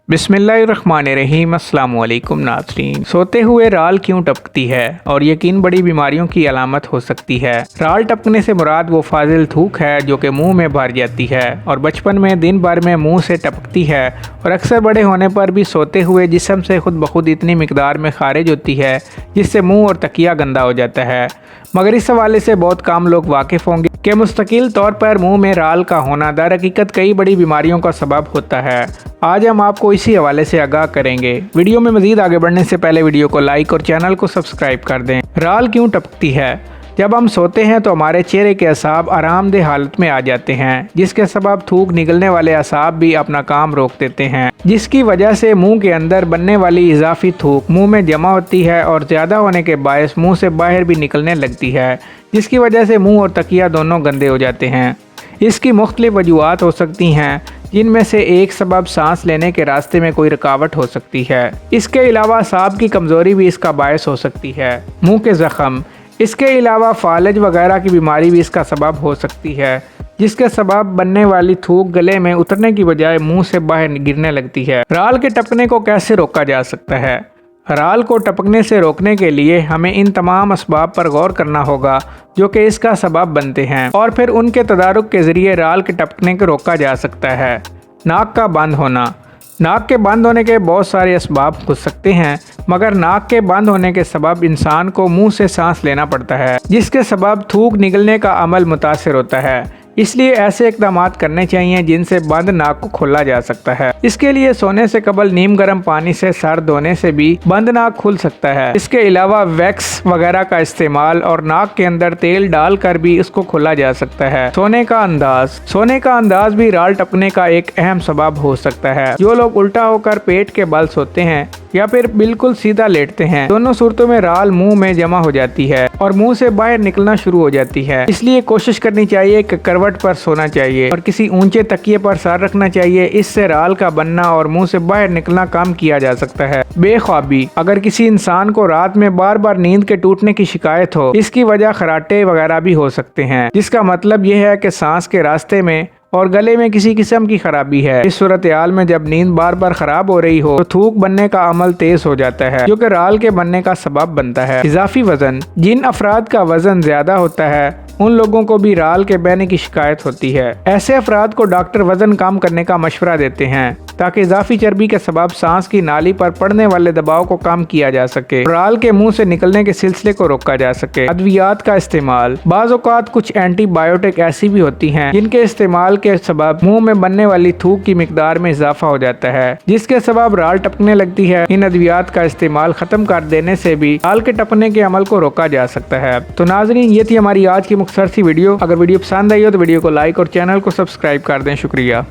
बिस्मिल्लाहिर्रहमानिर्रहीम। अस्सलाम वालेकुम नाज़रीन। सोते हुए राल क्यों टपकती है और ये किन बड़ी बीमारियों की अलामत हो सकती है। राल टपकने से मुराद वो फाजिल थूक है जो कि मुंह में भर जाती है और बचपन में दिन भर में मुंह से टपकती है और अक्सर बड़े होने पर भी सोते हुए जिस्म से खुद ब खुद इतनी मिकदार में खारिज होती है जिससे मुँह और तकिया गंदा हो जाता है। मगर इस हवाले से बहुत कम लोग वाकिफ़ होंगे कि मुस्तकिल तौर पर मुंह में राल का होना दर हकीकत कई बड़ी बीमारियों का सबब होता है। आज हम आपको इसी हवाले से आगाह करेंगे। वीडियो में मज़ीद आगे बढ़ने से पहले वीडियो को लाइक और चैनल को सब्सक्राइब कर दें। राल क्यों टपकती है? जब हम सोते हैं तो हमारे चेहरे के असाब आरामदेह हालत में आ जाते हैं, जिसके सबब थूक निकलने वाले असाब भी अपना काम रोक देते हैं, जिसकी वजह से मुंह के अंदर बनने वाली इजाफी थूक मुंह में जमा होती है और ज़्यादा होने के बायस मुंह से बाहर भी निकलने लगती है, जिसकी वजह से मुंह और तकिया दोनों गंदे हो जाते हैं। इसकी मुख्तलिफ वजूहात हो सकती हैं, जिनमें से एक सबब सांस लेने के रास्ते में कोई रुकावट हो सकती है। इसके अलावा सांप की कमज़ोरी भी इसका बायस हो सकती है। मुंह के ज़ख़म, इसके अलावा फालज वगैरह की बीमारी भी इसका सबब हो सकती है, जिसके सबब बनने वाली थूक गले में उतरने की बजाय मुंह से बाहर गिरने लगती है। राल के टपकने को कैसे रोका जा सकता है? राल को टपकने से रोकने के लिए हमें इन तमाम असबाब पर गौर करना होगा जो कि इसका सबब बनते हैं और फिर उनके तदारुक के ज़रिए राल के टपकने को रोका जा सकता है। नाक का बंद होना। नाक के बंद होने के बहुत सारे असबाब हो सकते हैं, मगर नाक के बंद होने के सबब इंसान को मुंह से सांस लेना पड़ता है, जिसके सबब थूक निकलने का अमल मुतासिर होता है। इसलिए ऐसे इक़दाम करने चाहिए जिनसे बंद नाक को खोला जा सकता है। इसके लिए सोने से कबल नीम गर्म पानी से सर धोने से भी बंद नाक खुल सकता है। इसके अलावा वैक्स वगैरह का इस्तेमाल और नाक के अंदर तेल डालकर भी इसको खोला जा सकता है। सोने का अंदाज। सोने का अंदाज भी राल टपकने का एक अहम सबब हो सकता है। जो लोग उल्टा होकर पेट के बल सोते हैं या फिर बिल्कुल सीधा लेटते हैं, दोनों सूरतों में राल मुंह में जमा हो जाती है और मुंह से बाहर निकलना शुरू हो जाती है। इसलिए कोशिश करनी चाहिए कि करवट पर सोना चाहिए और किसी ऊंचे तकिए पर सर रखना चाहिए। इससे राल का बनना और मुंह से बाहर निकलना कम किया जा सकता है। बेख्वाबी। अगर किसी इंसान को रात में बार बार नींद के टूटने की शिकायत हो, इसकी वजह खराटे वगैरह भी हो सकते हैं, जिसका मतलब यह है कि सांस के रास्ते में और गले में किसी किस्म की खराबी है। इस सूरत हाल में जब नींद बार बार खराब हो रही हो तो थूक बनने का अमल तेज हो जाता है, जो कि राल के बनने का सबब बनता है। इजाफी वजन। जिन अफराद का वजन ज्यादा होता है उन लोगों को भी राल के बहने की शिकायत होती है। ऐसे अफराद को डॉक्टर वजन कम करने का मशवरा देते हैं ताकि इजाफी चर्बी के सबब सांस की नाली पर पड़ने वाले दबाव को कम किया जा सके, राल के मुंह से निकलने के सिलसिले को रोका जा सके। अद्वियात का इस्तेमाल। बाज़ औक़ात कुछ एंटीबायोटिक ऐसी भी होती हैं जिनके इस्तेमाल के सबब मुंह में बनने वाली थूक की मिकदार में इजाफा हो जाता है, जिसके सबब राल टपकने लगती है। इन अद्वियात का इस्तेमाल खत्म कर देने से भी राल के टपकने के अमल को रोका जा सकता है। तो नाज़रीन, ये थी हमारी आज की मुख्तसर सी वीडियो। अगर वीडियो पसंद आई हो तो वीडियो को लाइक और चैनल को सब्सक्राइब कर दें। शुक्रिया।